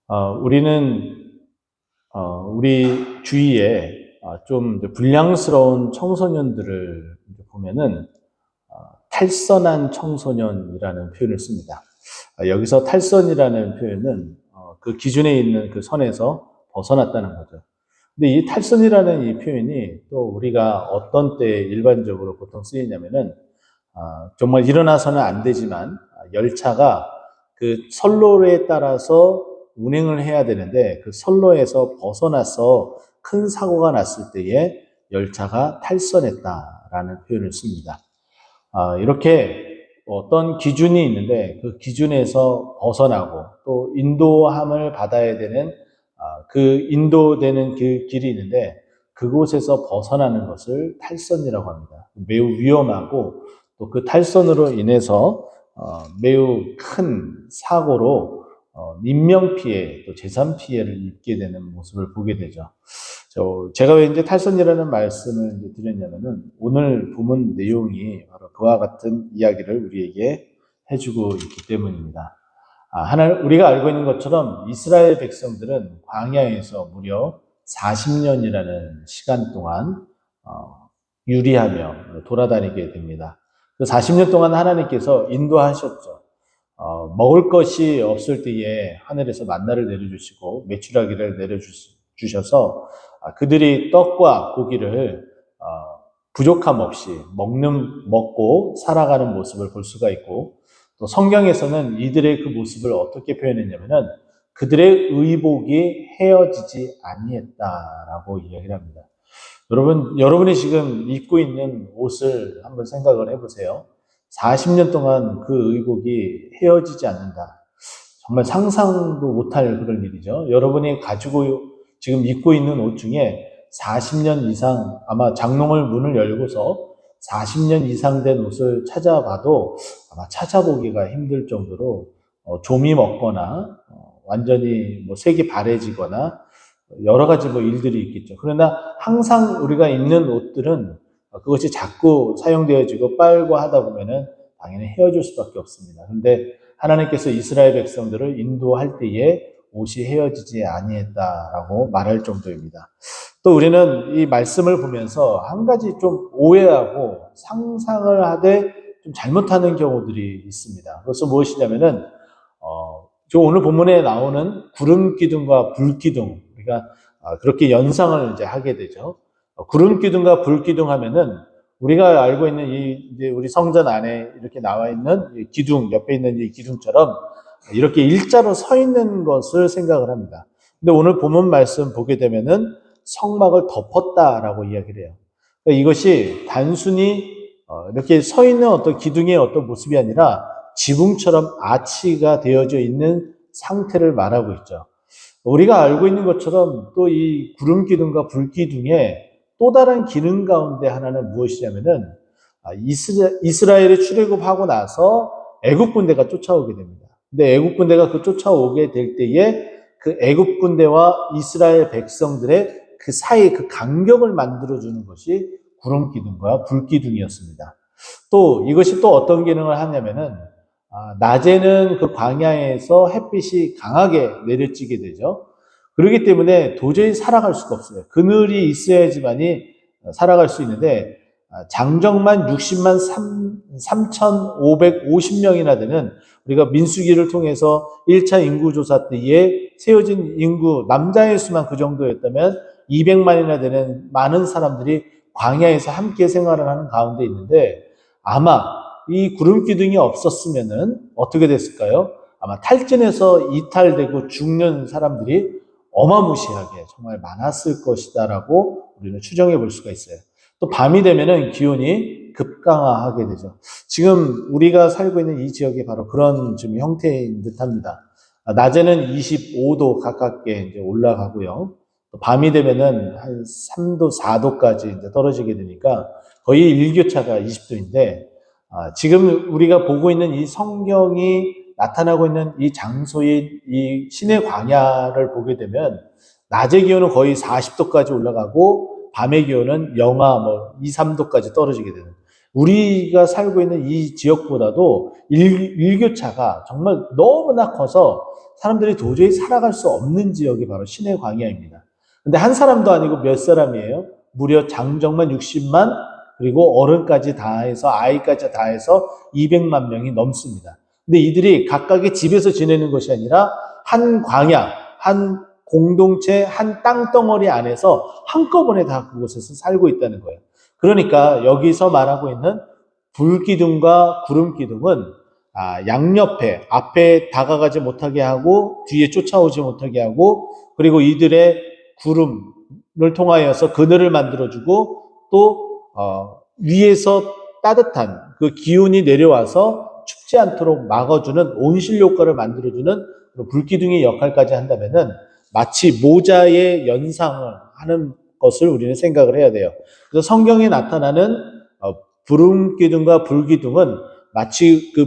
우리는 우리 주위에 좀 이제 불량스러운 청소년들을 이제 보면은 탈선한 청소년이라는 표현을 씁니다. 여기서 탈선이라는 표현은 그 기준에 있는 그 선에서 벗어났다는 거죠. 근데 이 탈선이라는 이 표현이 또 우리가 어떤 때 일반적으로 보통 쓰이냐면은 정말 일어나서는 안 되지만 열차가 그 선로에 따라서 운행을 해야 되는데 그 선로에서 벗어나서 큰 사고가 났을 때에 열차가 탈선했다라는 표현을 씁니다. 이렇게 어떤 기준이 있는데 그 기준에서 벗어나고 또 인도함을 받아야 되는 그 인도되는 그 길이 있는데 그곳에서 벗어나는 것을 탈선이라고 합니다. 매우 위험하고 또 그 탈선으로 인해서 매우 큰 사고로 인명 피해 또 재산 피해를 입게 되는 모습을 보게 되죠. 제가 왜 이제 탈선이라는 말씀을 이제 드렸냐면은 오늘 본문 내용이 바로 그와 같은 이야기를 우리에게 해주고 있기 때문입니다. 우리가 알고 있는 것처럼 이스라엘 백성들은 광야에서 무려 40년이라는 시간 동안 유리하며 돌아다니게 됩니다. 그 40년 동안 하나님께서 인도하셨죠. 먹을 것이 없을 때에 하늘에서 만나를 내려주시고 메추라기를 내려주셔서 그들이 떡과 고기를 부족함 없이 먹고 살아가는 모습을 볼 수가 있고 또 성경에서는 이들의 그 모습을 어떻게 표현했냐면은 그들의 의복이 헤어지지 아니했다라고 이야기를 합니다. 여러분이 지금 입고 있는 옷을 한번 생각을 해보세요. 40년 동안 그 의복이 헤어지지 않는다. 정말 상상도 못할 그런 일이죠. 여러분이 가지고 지금 입고 있는 옷 중에 40년 이상 아마 장롱을 문을 열고서 40년 이상 된 옷을 찾아봐도 아마 찾아보기가 힘들 정도로 좀이 먹거나 완전히 뭐 색이 바래지거나 여러 가지 뭐 일들이 있겠죠. 그러나 항상 우리가 입는 옷들은 그것이 자꾸 사용되어지고 빨고 하다 보면은 당연히 헤어질 수밖에 없습니다. 그런데 하나님께서 이스라엘 백성들을 인도할 때에 옷이 헤어지지 아니했다라고 말할 정도입니다. 또 우리는 이 말씀을 보면서 한 가지 좀 오해하고 상상을 하되 좀 잘못하는 경우들이 있습니다. 그것은 무엇이냐면은 저 오늘 본문에 나오는 구름 기둥과 불 기둥 우리가 그렇게 연상을 이제 하게 되죠. 구름 기둥과 불 기둥 하면은 우리가 알고 있는 이제 우리 성전 안에 이렇게 나와 있는 이 기둥 옆에 있는 이 기둥처럼 이렇게 일자로 서 있는 것을 생각을 합니다. 근데 오늘 본문 말씀 보게 되면은 성막을 덮었다라고 이야기를 해요. 그러니까 이것이 단순히 이렇게 서 있는 어떤 기둥의 어떤 모습이 아니라 지붕처럼 아치가 되어져 있는 상태를 말하고 있죠. 우리가 알고 있는 것처럼 또 이 구름 기둥과 불 기둥의 또 다른 기능 가운데 하나는 무엇이냐면은 이스라엘이 출애굽하고 나서 애굽 군대가 쫓아오게 됩니다. 근데 애굽 군대가 그 쫓아오게 될 때에 그 애굽 군대와 이스라엘 백성들의 그 사이 그 간격을 만들어주는 것이 구름 기둥과 불 기둥이었습니다. 또 이것이 또 어떤 기능을 하냐면은 낮에는 그 광야에서 햇빛이 강하게 내려지게 되죠. 그렇기 때문에 도저히 살아갈 수가 없어요. 그늘이 있어야지만이 살아갈 수 있는데 장정만 60만 3,550명이나 되는 우리가 민수기를 통해서 1차 인구조사 때에 세워진 인구 남자의 수만 그 정도였다면 200만이나 되는 많은 사람들이 광야에서 함께 생활을 하는 가운데 있는데 아마 이 구름 기둥이 없었으면은 어떻게 됐을까요? 아마 탈진해서 이탈되고 죽는 사람들이 어마무시하게 정말 많았을 것이다라고 우리는 추정해 볼 수가 있어요. 또 밤이 되면은 기온이 급강하게 되죠. 지금 우리가 살고 있는 이 지역이 바로 그런 좀 형태인 듯합니다. 낮에는 25도 가깝게 이제 올라가고요. 또 밤이 되면은 한 3도, 4도까지 이제 떨어지게 되니까 거의 일교차가 20도인데 지금 우리가 보고 있는 이 성경이 나타나고 있는 이 장소인 이 신의 광야를 보게 되면 낮의 기온은 거의 40도까지 올라가고 밤의 기온은 영하 뭐 2, 3도까지 떨어지게 되는 우리가 살고 있는 이 지역보다도 일교차가 정말 너무나 커서 사람들이 도저히 살아갈 수 없는 지역이 바로 시내 광야입니다. 근데 한 사람도 아니고 몇 사람이에요? 무려 장정만 60만, 그리고 어른까지 다 해서, 아이까지 다 해서 200만 명이 넘습니다. 근데 이들이 각각의 집에서 지내는 것이 아니라 한 광야, 한 공동체, 한 땅덩어리 안에서 한꺼번에 다 그곳에서 살고 있다는 거예요. 그러니까 여기서 말하고 있는 불기둥과 구름기둥은 양옆에, 앞에 다가가지 못하게 하고 뒤에 쫓아오지 못하게 하고, 그리고 이들의 구름을 통하여서 그늘을 만들어주고, 또 위에서 따뜻한 그 기운이 내려와서 춥지 않도록 막아주는 온실 효과를 만들어주는 불기둥의 역할까지 한다면은 마치 모자의 연상을 하는 것을 우리는 생각을 해야 돼요. 그래서 성경에 나타나는 구름기둥과 불기둥은 마치 그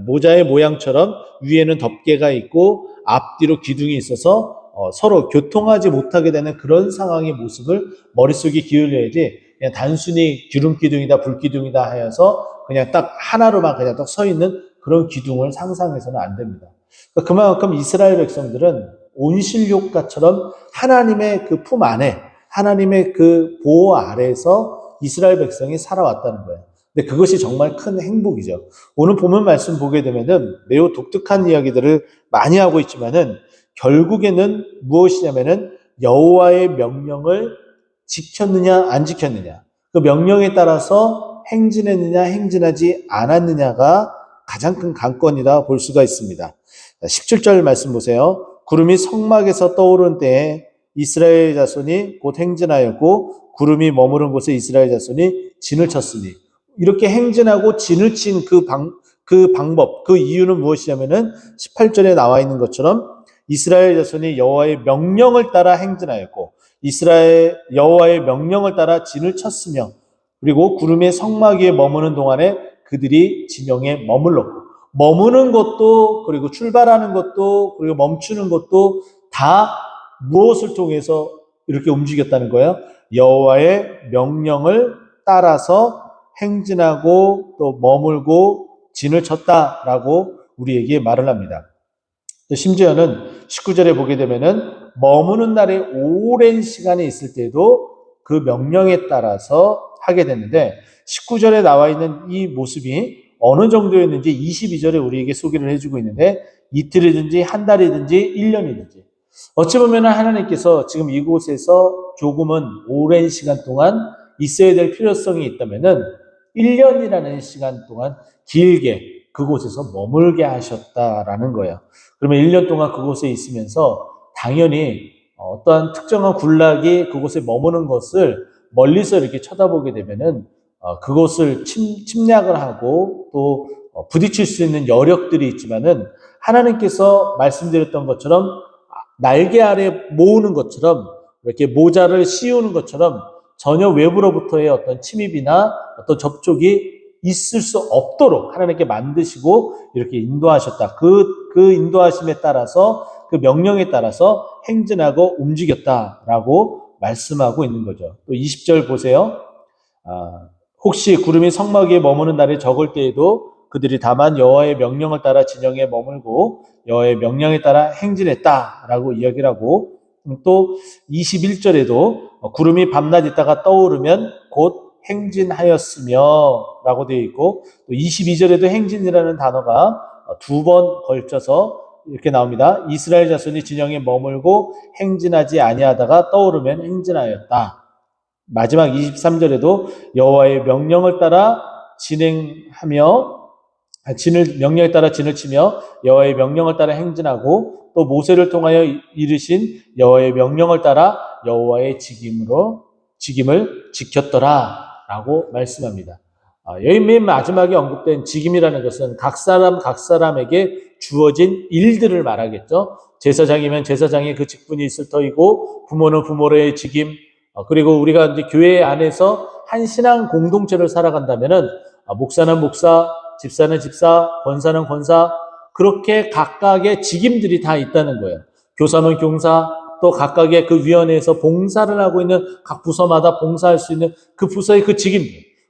모자의 모양처럼 위에는 덮개가 있고 앞뒤로 기둥이 있어서 서로 교통하지 못하게 되는 그런 상황의 모습을 머릿속에 기울여야지, 그냥 단순히 기름기둥이다 불기둥이다 하여서 그냥 딱 하나로만 그냥 딱 서 있는 그런 기둥을 상상해서는 안 됩니다. 그만큼 이스라엘 백성들은 온실 효과처럼 하나님의 그 품 안에, 하나님의 그 보호 아래에서 이스라엘 백성이 살아왔다는 거예요. 근데 그것이 정말 큰 행복이죠. 오늘 본문 말씀 보게 되면은 매우 독특한 이야기들을 많이 하고 있지만은 결국에는 무엇이냐면은 여호와의 명령을 지켰느냐 안 지켰느냐, 그 명령에 따라서 행진했느냐 행진하지 않았느냐가 가장 큰 관건이다 볼 수가 있습니다. 17절 말씀 보세요. 구름이 성막에서 떠오른 때에 이스라엘 자손이 곧 행진하였고 구름이 머무른 곳에 이스라엘 자손이 진을 쳤으니, 이렇게 행진하고 진을 친 그 방법, 그 이유는 무엇이냐면은 18절에 나와 있는 것처럼 이스라엘 자손이 여호와의 명령을 따라 행진하였고 여호와의 명령을 따라 진을 쳤으며, 그리고 구름의 성막 위에 머무는 동안에 그들이 진영에 머물렀고, 머무는 것도, 그리고 출발하는 것도, 그리고 멈추는 것도 다 무엇을 통해서 이렇게 움직였다는 거예요? 여호와의 명령을 따라서 행진하고 또 머물고 진을 쳤다라고 우리에게 말을 합니다. 심지어는 19절에 보게 되면은 머무는 날에 오랜 시간이 있을 때도 그 명령에 따라서 하게 됐는데, 19절에 나와 있는 이 모습이 어느 정도였는지 22절에 우리에게 소개를 해주고 있는데, 이틀이든지 한 달이든지 1년이든지, 어찌 보면 하나님께서 지금 이곳에서 조금은 오랜 시간 동안 있어야 될 필요성이 있다면은 1년이라는 시간 동안 길게 그곳에서 머물게 하셨다라는 거예요. 그러면 1년 동안 그곳에 있으면서 당연히 어떠한 특정한 군락이 그곳에 머무는 것을 멀리서 이렇게 쳐다보게 되면은 그곳을 침략을 하고 또 부딪힐 수 있는 여력들이 있지만은, 하나님께서 말씀드렸던 것처럼 날개 아래 모으는 것처럼, 이렇게 모자를 씌우는 것처럼 전혀 외부로부터의 어떤 침입이나 어떤 접촉이 있을 수 없도록 하나님께 만드시고 이렇게 인도하셨다. 그 인도하심에 따라서, 그 명령에 따라서 행진하고 움직였다라고 말씀하고 있는 거죠. 또 20절 보세요. 혹시 구름이 성막 위에 머무는 날에 적을 때에도 그들이 다만 여호와의 명령을 따라 진영에 머물고 여호와의 명령에 따라 행진했다라고 이야기를 하고, 또 21절에도 구름이 밤낮 있다가 떠오르면 곧 행진하였으며 라고 되어 있고, 또 22절에도 행진이라는 단어가 두 번 걸쳐서 이렇게 나옵니다. 이스라엘 자손이 진영에 머물고 행진하지 아니하다가 떠오르면 행진하였다. 마지막 23절에도 여호와의 명령을 따라 명령에 따라 진을 치며 여호와의 명령을 따라 행진하고, 또 모세를 통하여 이르신 여호와의 명령을 따라 여호와의 직임을 지켰더라라고 말씀합니다. 여기 맨 마지막에 언급된 직임이라는 것은 각 사람에게 주어진 일들을 말하겠죠. 제사장이면 제사장의 그 직분이 있을 터이고, 부모는 부모의 직임, 그리고 우리가 이제 교회 안에서 한 신앙 공동체를 살아간다면은 목사는 목사, 집사는 집사, 권사는 권사, 그렇게 각각의 직임들이 다 있다는 거예요. 교사는 교사, 또 각각의 그 위원회에서 봉사를 하고 있는 각 부서마다 봉사할 수 있는 그 부서의 그 직임들,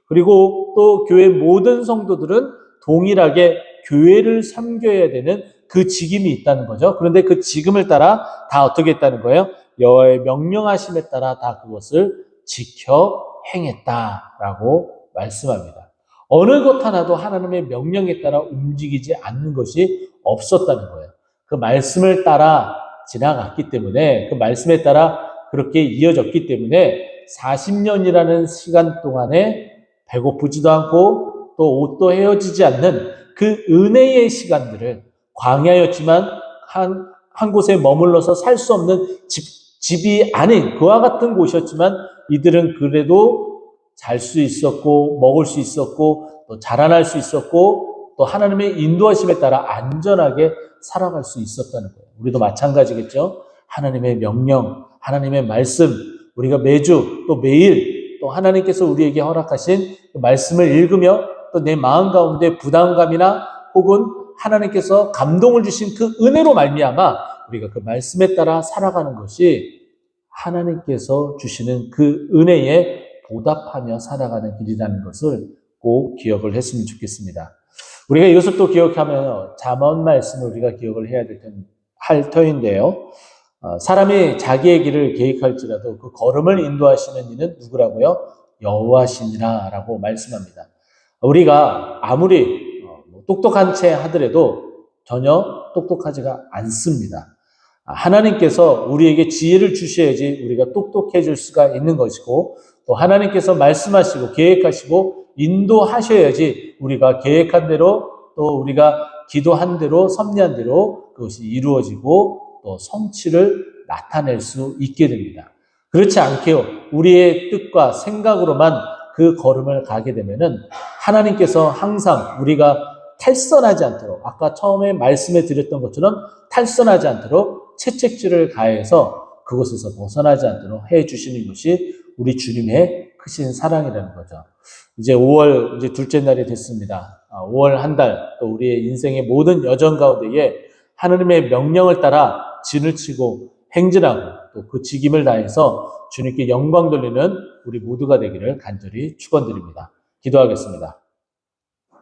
그리고 또 교회 모든 성도들은 동일하게 교회를 섬겨야 되는 그 직임이 있다는 거죠. 그런데 그 직임을 따라 다 어떻게 했다는 거예요? 여호와의 명령하심에 따라 다 그것을 지켜 행했다라고 말씀합니다. 어느 것 하나도 하나님의 명령에 따라 움직이지 않는 것이 없었다는 거예요. 그 말씀을 따라 지나갔기 때문에, 그 말씀에 따라 그렇게 이어졌기 때문에 40년이라는 시간 동안에 배고프지도 않고 또 옷도 헤어지지 않는 그 은혜의 시간들을, 광야였지만 한 곳에 머물러서 살 수 없는 집이 아닌 그와 같은 곳이었지만 이들은 그래도 잘 수 있었고 먹을 수 있었고 또 자라날 수 있었고 또 하나님의 인도하심에 따라 안전하게 살아갈 수 있었다는 거예요. 우리도 마찬가지겠죠. 하나님의 명령, 하나님의 말씀, 우리가 매주 또 매일 또 하나님께서 우리에게 허락하신 그 말씀을 읽으며 또 내 마음 가운데 부담감이나 혹은 하나님께서 감동을 주신 그 은혜로 말미암아 우리가 그 말씀에 따라 살아가는 것이 하나님께서 주시는 그 은혜에 보답하며 살아가는 길이라는 것을 꼭 기억을 했으면 좋겠습니다. 우리가 이것을 또 기억하면 잠언 말씀을 우리가 기억을 해야 할 터인데요. 사람이 자기의 길을 계획할지라도 그 걸음을 인도하시는 이는 누구라고요? 여호와시니라 라고 말씀합니다. 우리가 아무리 똑똑한 채 하더라도 전혀 똑똑하지가 않습니다. 하나님께서 우리에게 지혜를 주셔야지 우리가 똑똑해질 수가 있는 것이고 또 하나님께서 말씀하시고 계획하시고 인도하셔야지 우리가 계획한 대로 또 우리가 기도한 대로 섭리한 대로 그것이 이루어지고 또 성취를 나타낼 수 있게 됩니다. 그렇지 않게요. 우리의 뜻과 생각으로만 그 걸음을 가게 되면은 하나님께서 항상 우리가 탈선하지 않도록 아까 처음에 말씀해 드렸던 것처럼 탈선하지 않도록 채찍질을 가해서 그곳에서 벗어나지 않도록 해 주시는 것이 우리 주님의 크신 사랑이라는 거죠. 이제 5월 이제 둘째 날이 됐습니다. 5월 한 달 또 우리의 인생의 모든 여정 가운데에 하나님의 명령을 따라 진을 치고 행진하고 또 그 직임을 다해서 주님께 영광 돌리는 우리 모두가 되기를 간절히 축원드립니다. 기도하겠습니다.